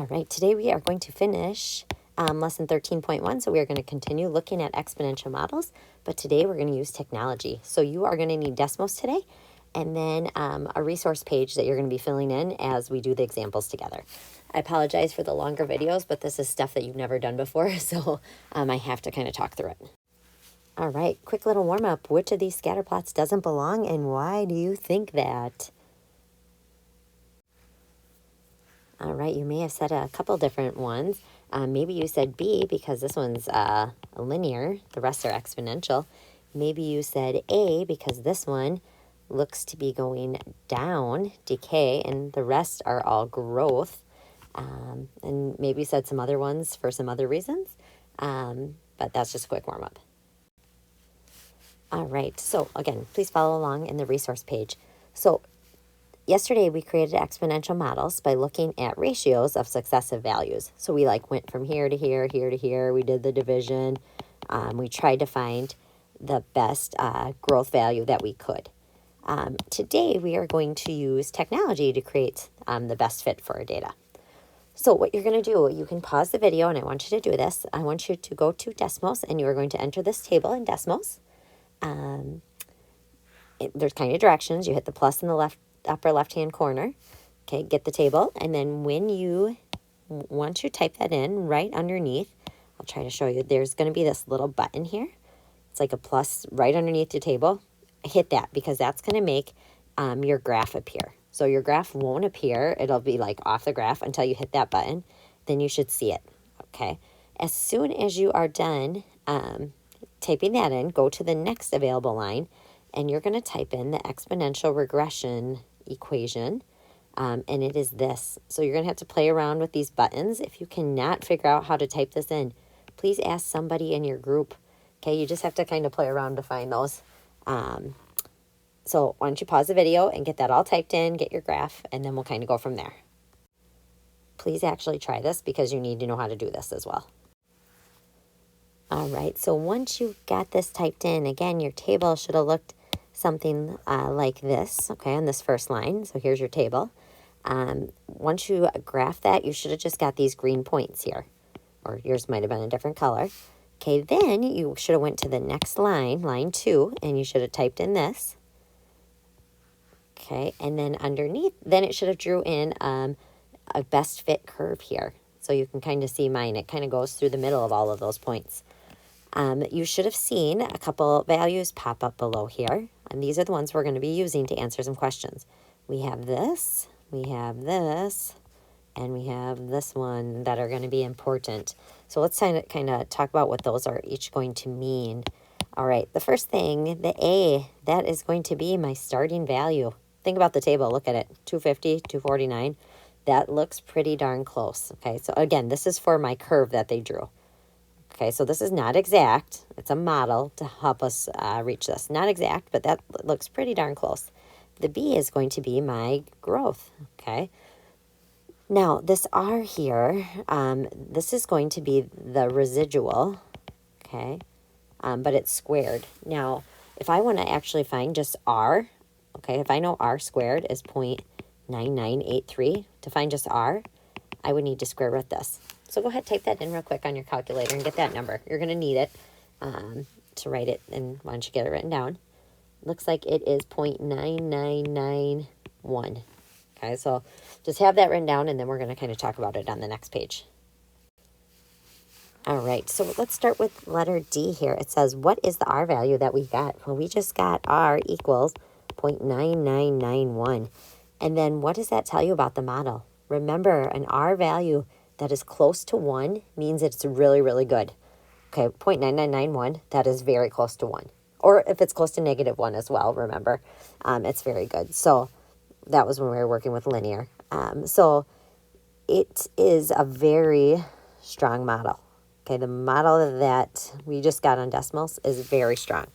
All right, today we are going to finish lesson 13.1. So we are going to continue looking at exponential models, but today we're going to use technology. So you are going to need Desmos today, and then a resource page that you're going to be filling in as we do the examples together. I apologize for the longer videos, but this is stuff that you've never done before, so I have to kind of talk through it. All right, quick little warm up. Which of these scatter plots doesn't belong, and why do you think that? All right, you may have said a couple different ones. Maybe you said B because this one's linear. The rest are exponential. Maybe you said A because this one looks to be going down, decay, and the rest are all growth. And maybe you said some other ones for some other reasons. But that's just a quick warm-up. All right, so again, please follow along in the resource page. So yesterday, we created exponential models by looking at ratios of successive values. So we went from here to here, here to here. We did the division. We tried to find the best growth value that we could. Today, we are going to use technology to create the best fit for our data. So what you're going to do, you can pause the video, and I want you to do this. I want you to go to Desmos, and you are going to enter this table in Desmos. There's kind of directions. You hit the plus in the upper left-hand corner. Okay, get the table. And then once you type that in right underneath, I'll try to show you, there's going to be this little button here. It's like a plus right underneath your table. Hit that because that's going to make your graph appear. So your graph won't appear. It'll be off the graph until you hit that button. Then you should see it. Okay. As soon as you are done typing that in, go to the next available line, and you're going to type in the exponential regression equation, and it is this. So you're going to have to play around with these buttons. If you cannot figure out how to type this in, please ask somebody in your group. Okay, you just have to kind of play around to find those. So why don't you pause the video and get that all typed in, get your graph, and then we'll kind of go from there. Please actually try this because you need to know how to do this as well. All right, so once you've got this typed in, again, your table should have looked something like this, okay, on this first line. So here's your table. Once you graph that, you should have just got these green points here, or yours might have been a different color. Okay, then you should have went to the next line, line 2, and you should have typed in this. Okay, and then underneath, then it should have drew in a best fit curve here. So you can kind of see mine. It kind of goes through the middle of all of those points. You should have seen a couple values pop up below here. And these are the ones we're going to be using to answer some questions. We have this, and we have this one that are going to be important. So let's kind of talk about what those are each going to mean. All right, the first thing, the A, that is going to be my starting value. Think about the table. Look at it, 250, 249. That looks pretty darn close. Okay, so again, this is for my curve that they drew. Okay, so this is not exact. It's a model to help us reach this. Not exact, but that looks pretty darn close. The B is going to be my growth, okay? Now, this R here, this is going to be the residual, okay? But it's squared. Now, if I want to actually find just R, okay, if I know R squared is 0.9983, to find just R, I would need to square root this. So go ahead, type that in real quick on your calculator and get that number. You're going to need it to write it, and why don't you get it written down? Looks like it is 0.9991. Okay, so just have that written down, and then we're going to kind of talk about it on the next page. All right, so let's start with letter D here. It says, what is the R value that we got? Well, we just got R equals 0.9991. And then what does that tell you about the model? Remember, an R value that is close to 1 means it's really, really good. Okay, 0.9991, that is very close to 1. Or if it's close to -1 as well, remember, it's very good. So that was when we were working with linear. So it is a very strong model. Okay, the model that we just got on Desmos is very strong.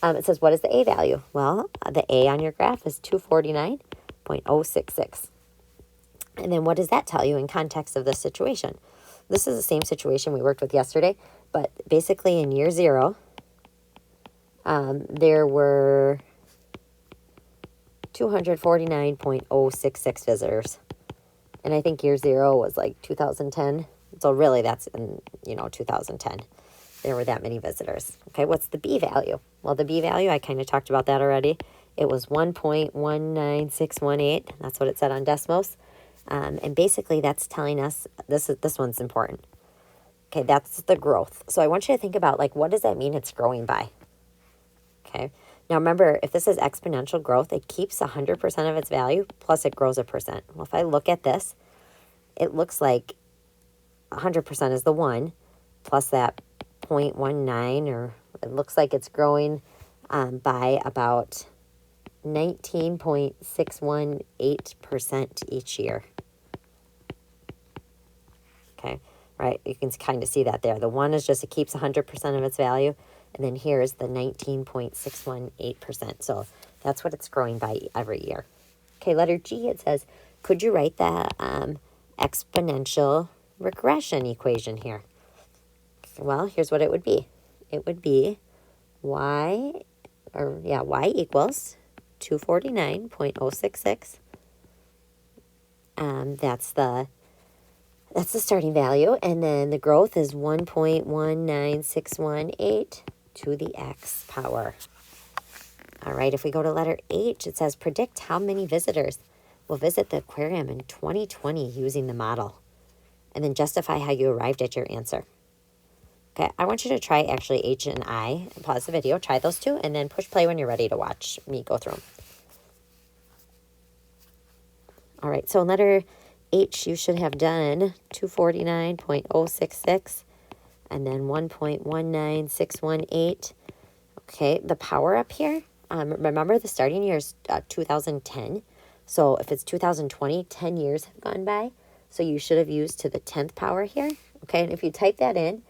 It says, what is the A value? Well, the A on your graph is 249.066. And then what does that tell you in context of this situation? This is the same situation we worked with yesterday, but basically in year 0, there were 249.066 visitors. And I think year 0 was like 2010. So really that's in, 2010. There were that many visitors. Okay, what's the B value? Well, the B value, I kind of talked about that already. It was 1.19618. That's what it said on Desmos. And basically that's telling us, this one's important. Okay, that's the growth. So I want you to think about, like, what does that mean it's growing by? Okay, now remember, if this is exponential growth, it keeps 100% of its value, plus it grows 1%. Well, if I look at this, it looks like 100% is the 1, plus that 0.19, or it looks like it's growing by about 19.618% each year. Okay, right, you can kind of see that there. The 1 is just, it keeps 100% of its value, and then here is the 19.618%. So that's what it's growing by every year. Okay, letter G, it says, could you write the exponential regression equation here? Well, here's what it would be. It would be y equals 249.066. That's the starting value, and then the growth is 1.19618 to the x power. All right, if we go to letter H, it says predict how many visitors will visit the aquarium in 2020 using the model, and then justify how you arrived at your answer. Okay, I want you to try actually H and I. Pause the video, try those two, and then push play when you're ready to watch me go through them. All right, so in letter H, you should have done 249.066 and then 1.19618. Okay, the power up here, remember the starting year is 2010. So if it's 2020, 10 years have gone by. So you should have used to the 10th power here. Okay, and if you type that in,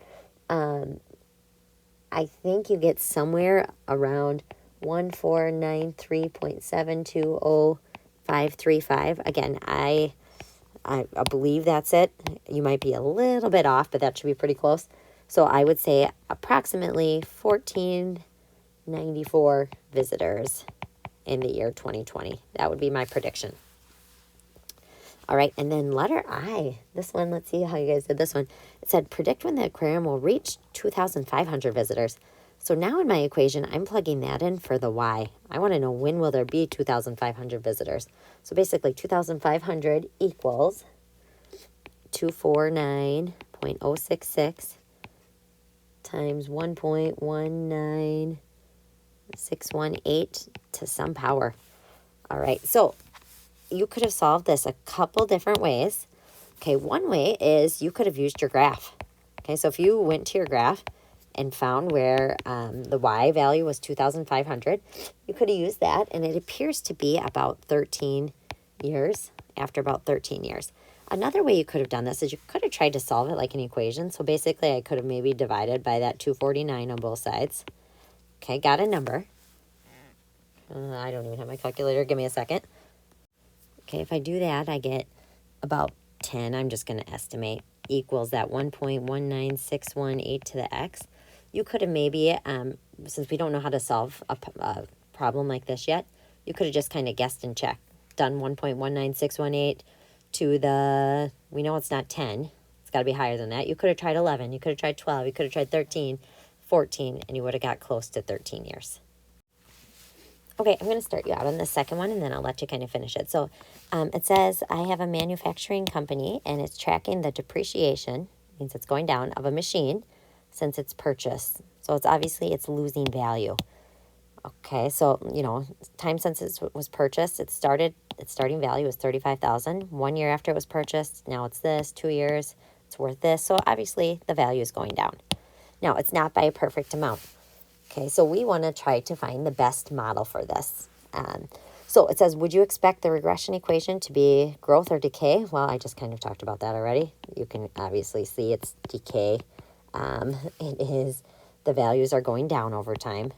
I think you get somewhere around 1493.720.535. Again, I believe that's it. You might be a little bit off, but that should be pretty close. So I would say approximately 1494 visitors in the year 2020. That would be my prediction. All right, and then letter I. This one, let's see how you guys did this one. It said, predict when the aquarium will reach 2,500 visitors. So now in my equation, I'm plugging that in for the y. I want to know when will there be 2,500 visitors. So basically 2,500 equals 249.066 times 1.19618 to some power. All right, so you could have solved this a couple different ways. Okay, one way is you could have used your graph. Okay, so if you went to your graph and found where the y value was 2,500, you could have used that, and it appears to be about 13 years, after about 13 years. Another way you could have done this is you could have tried to solve it like an equation. So basically, I could have maybe divided by that 249 on both sides. Okay, got a number. I don't even have my calculator. Give me a second. Okay, if I do that, I get about 10. I'm just going to estimate equals that 1.19618 to the x. You could have maybe, since we don't know how to solve a problem like this yet, you could have just kind of guessed and checked. Done 1.19618 to the, we know it's not 10. It's got to be higher than that. You could have tried 11. You could have tried 12. You could have tried 13, 14, and you would have got close to 13 years. Okay, I'm going to start you out on the second one, and then I'll let you kind of finish it. So it says, I have a manufacturing company, and it's tracking the depreciation, means it's going down, of a machine since its purchase. So it's obviously it's losing value. Okay, so, time since it was purchased, its starting value was $35,000. 1 year after it was purchased, now it's this. 2 years, it's worth this. So obviously the value is going down. Now, it's not by a perfect amount. Okay, so we want to try to find the best model for this. So it says, would you expect the regression equation to be growth or decay? Well, I just kind of talked about that already. You can obviously see it's decay. It is, the values are going down over time.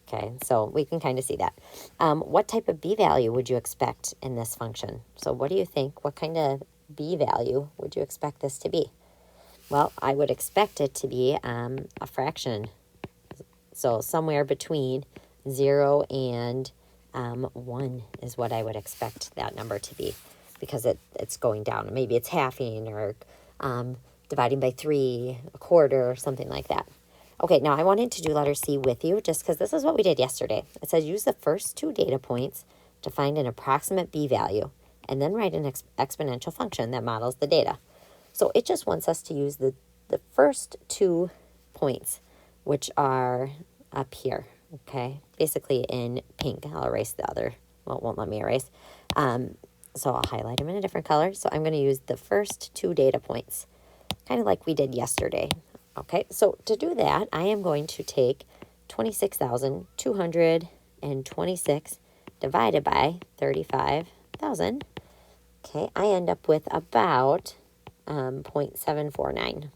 Okay, so we can kind of see that. What type of b value would you expect in this function? So what do you think? What kind of b value would you expect this to be? Well, I would expect it to be a fraction. So somewhere between 0 and 1 is what I would expect that number to be. because it's going down. Maybe it's halving or dividing by 3, a quarter, or something like that. Okay, now I wanted to do letter C with you just because this is what we did yesterday. It says use the first 2 data points to find an approximate B value and then write an exponential function that models the data. So it just wants us to use the first 2 points, which are up here, okay? Basically in pink. I'll erase the other. Well, it won't let me erase. So I'll highlight them in a different color. So I'm going to use the first 2 data points, kind of like we did yesterday. Okay, so to do that, I am going to take 26,226 divided by 35,000. Okay, I end up with about 0.749.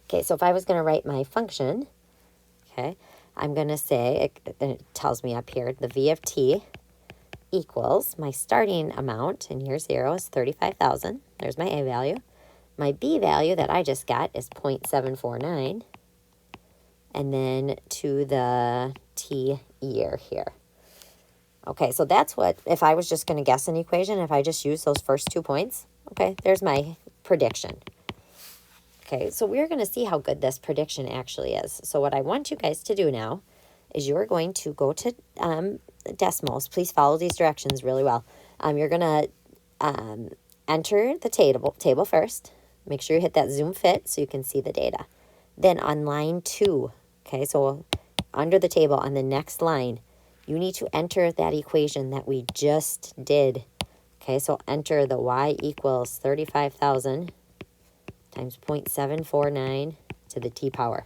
Okay, so if I was going to write my function, okay, I'm going to say, it tells me up here, the V of t equals my starting amount in year 0 is 35,000. There's my A value. My B value that I just got is 0.749. And then to the t year here. Okay, so that's what, if I was just going to guess an equation, if I just use those first 2 points, okay, there's my prediction. Okay, so we're going to see how good this prediction actually is. So what I want you guys to do now is you're going to go to Desmos. Please follow these directions really well. You're going to enter the table first. Make sure you hit that zoom fit so you can see the data. Then on line 2, okay, so under the table on the next line, you need to enter that equation that we just did. Okay, so enter the y equals 35,000 times 0.749 to the t power.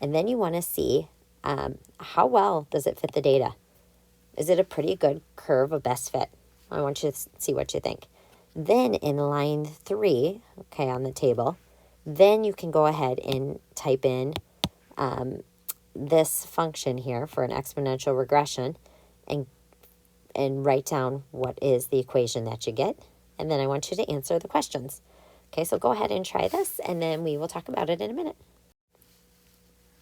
And then you want to see how well does it fit the data. Is it a pretty good curve of best fit? I want you to see what you think. Then in line 3, okay, on the table, then you can go ahead and type in this function here for an exponential regression and write down what is the equation that you get. And then I want you to answer the questions. Okay, so go ahead and try this, and then we will talk about it in a minute.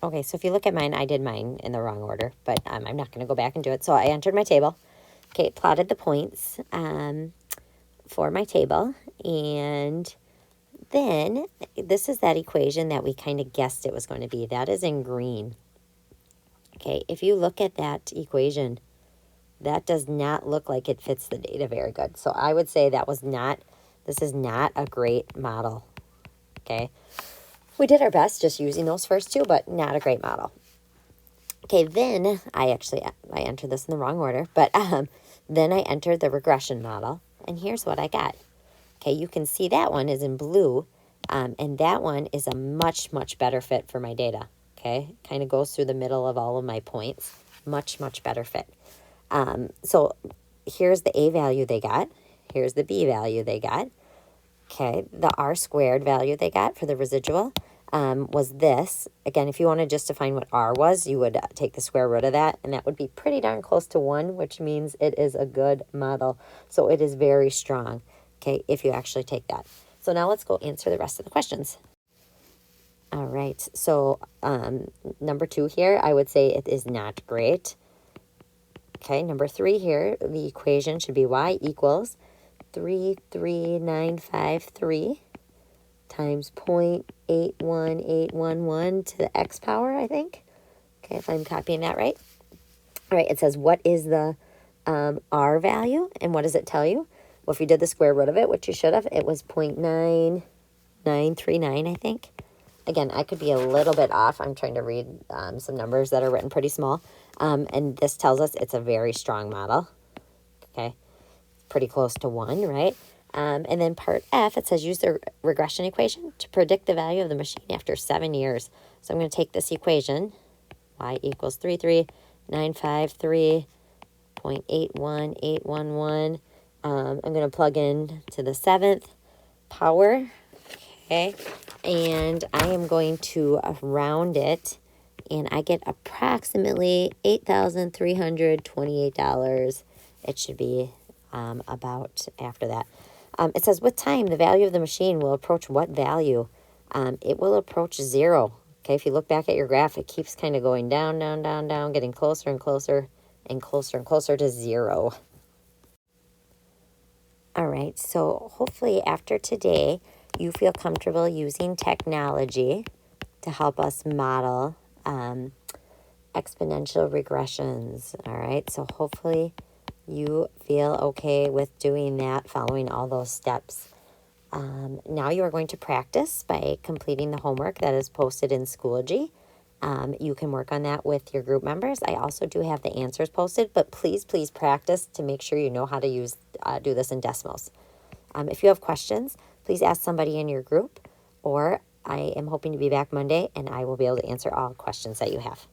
Okay, so if you look at mine, I did mine in the wrong order, but I'm not going to go back and do it. So I entered my table. Okay, plotted the points for my table, and then this is that equation that we kind of guessed it was going to be. That is in green. Okay, if you look at that equation, that does not look like it fits the data very good. So I would say this is not a great model. Okay, we did our best just using those first 2, but not a great model. Okay, then I entered this in the wrong order, but then I entered the regression model, and here's what I got. Okay, you can see that one is in blue, and that one is a much, much better fit for my data. Okay, kind of goes through the middle of all of my points. Much, much better fit. So here's the A value they got. Here's the B value they got. Okay, the R squared value they got for the residual was this. Again, if you wanted just to find what R was, you would take the square root of that, and that would be pretty darn close to 1, which means it is a good model. So it is very strong, okay, if you actually take that. So now let's go answer the rest of the questions. All right, so number 2 here, I would say it is not great. Okay, number 3 here, the equation should be y equals 33953 times 0.81811 to the x power, I think. Okay, if I'm copying that right. All right, it says what is the r value, and what does it tell you? Well, if you did the square root of it, which you should have, it was 0.9939, I think. Again, I could be a little bit off. I'm trying to read some numbers that are written pretty small. And this tells us it's a very strong model. Okay, pretty close to 1, right? And then part F, it says use the regression equation to predict the value of the machine after 7 years. So I'm going to take this equation, y equals 33953.81811. I'm going to plug in to the 7th power, okay? And I am going to round it, and I get approximately $8,328. It should be about after that. It says with time, the value of the machine will approach what value? It will approach 0. Okay, if you look back at your graph, it keeps kind of going down, down, down, down, getting closer and closer and closer and closer to 0. All right, so hopefully after today, you feel comfortable using technology to help us model exponential regressions. All right, so hopefully you feel okay with doing that, following all those steps. Now you are going to practice by completing the homework that is posted in Schoology. You can work on that with your group members. I also do have the answers posted, but please practice to make sure you know how to do this in Desmos. If you have questions, please ask somebody in your group, or I am hoping to be back Monday and I will be able to answer all questions that you have.